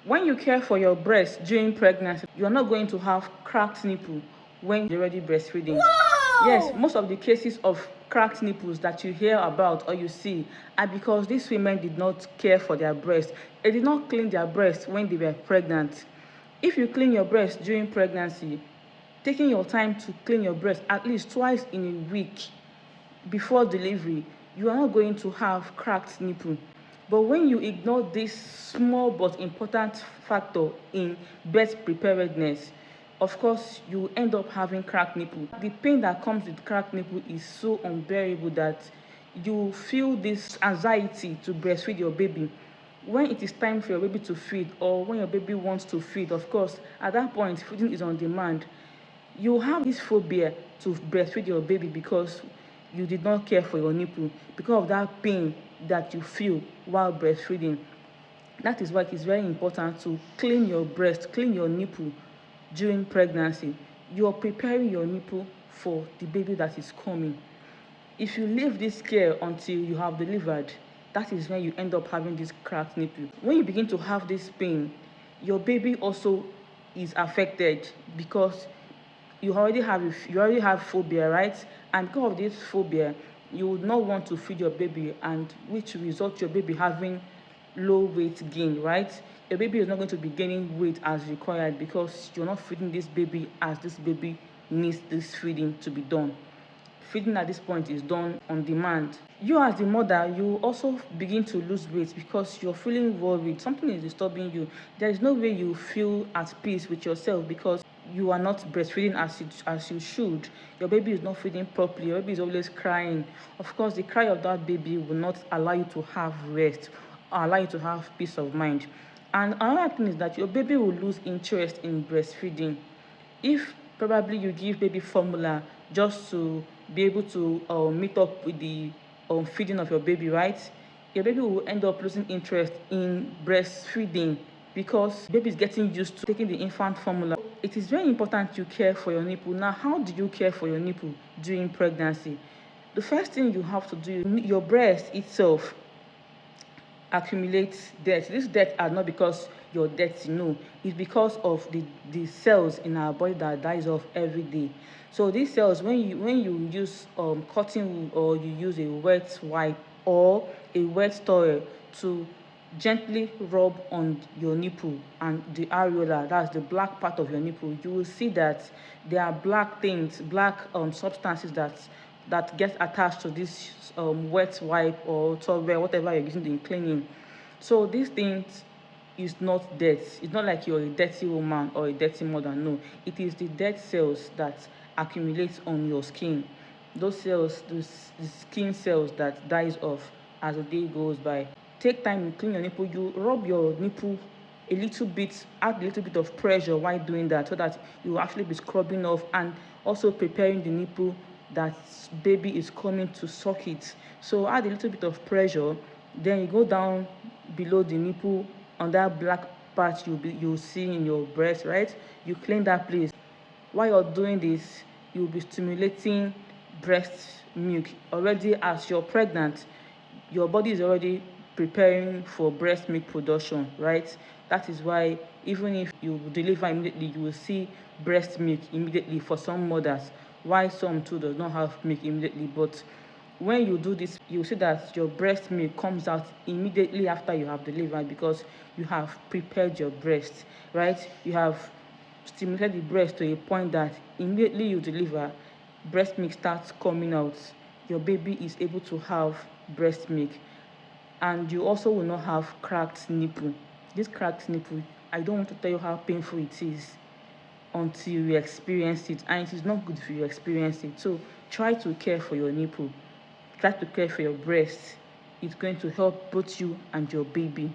When you care for your breast during pregnancy, you're not going to have cracked nipple when you're already breastfeeding. Whoa! Yes, most of the cases of cracked nipples that you hear about or you see are because these women did not care for their breast. They did not clean their breast when they were pregnant. If you clean your breast during pregnancy, taking your time to clean your breast at least twice in a week before delivery, you are not going to have cracked nipple. But when you ignore this small but important factor in birth preparedness, of course, you end up having cracked nipple. The pain that comes with cracked nipple is so unbearable that you feel this anxiety to breastfeed your baby. When it is time for your baby to feed, or when your baby wants to feed, of course, at that point, feeding is on demand. You have this phobia to breastfeed your baby because you did not care for your nipple, because of that pain that you feel while breastfeeding. That is why it is very important to clean your breast, clean your nipple during pregnancy. You are preparing your nipple for the baby that is coming. If you leave this care until you have delivered, that is when you end up having this cracked nipple. When you begin to have this pain, your baby also is affected because you already have phobia, right? And because of this phobia, you would not want to feed your baby, and which results your baby having low weight gain, right? Your baby is not going to be gaining weight as required because you're not feeding this baby as this baby needs this feeding to be done. Feeding at this point is done on demand. You as the mother, you also begin to lose weight because you're feeling worried. Something is disturbing you. There is no way you feel at peace with yourself because you are not breastfeeding as you should. Your baby is not feeding properly. Your baby is always crying. Of course, the cry of that baby will not allow you to have rest or allow you to have peace of mind. And another thing is that your baby will lose interest in breastfeeding. If probably you give baby formula just to be able to meet up with the feeding of your baby, right? Your baby will end up losing interest in breastfeeding because baby is getting used to taking the infant formula. It is very important you care for your nipple. Now, how do you care for your nipple during pregnancy? The first thing you have to do, your breast itself accumulates debt. This debt are not because you're dirty, no. It's because of the cells in our body that dies off every day. So these cells, when you use cotton wool, or you use a wet wipe or a wet towel to gently rub on your nipple and the areola, that's the black part of your nipple, you will see that there are black things, black substances that get attached to this wet wipe or towel, whatever you're using in cleaning. So these things is not dirt. It's not like you're a dirty woman or a dirty mother. No, it is the dead cells that accumulate on your skin. Those cells, the skin cells that dies off as the day goes by. Take time to clean your nipple. You rub your nipple a little bit, add a little bit of pressure while doing that, so that you will actually be scrubbing off and also preparing the nipple that baby is coming to suck it. So add a little bit of pressure, then you go down below the nipple on that black part you'll see in your breast, right? You clean that place. While you're doing this, you'll be stimulating breast milk. Already, as you're pregnant, your body is already preparing for breast milk production, right? That is why even if you deliver immediately, you will see breast milk immediately for some mothers, while some too does not have milk immediately. But when you do this, you see that your breast milk comes out immediately after you have delivered because you have prepared your breast, right? You have stimulated the breast to a point that immediately you deliver, breast milk starts coming out. Your baby is able to have breast milk, and you also will not have cracked nipple. This cracked nipple, I don't want to tell you how painful it is until you experience it, and it is not good if you experience it. So try to care for your nipple, try to care for your breast. It's going to help both you and your baby.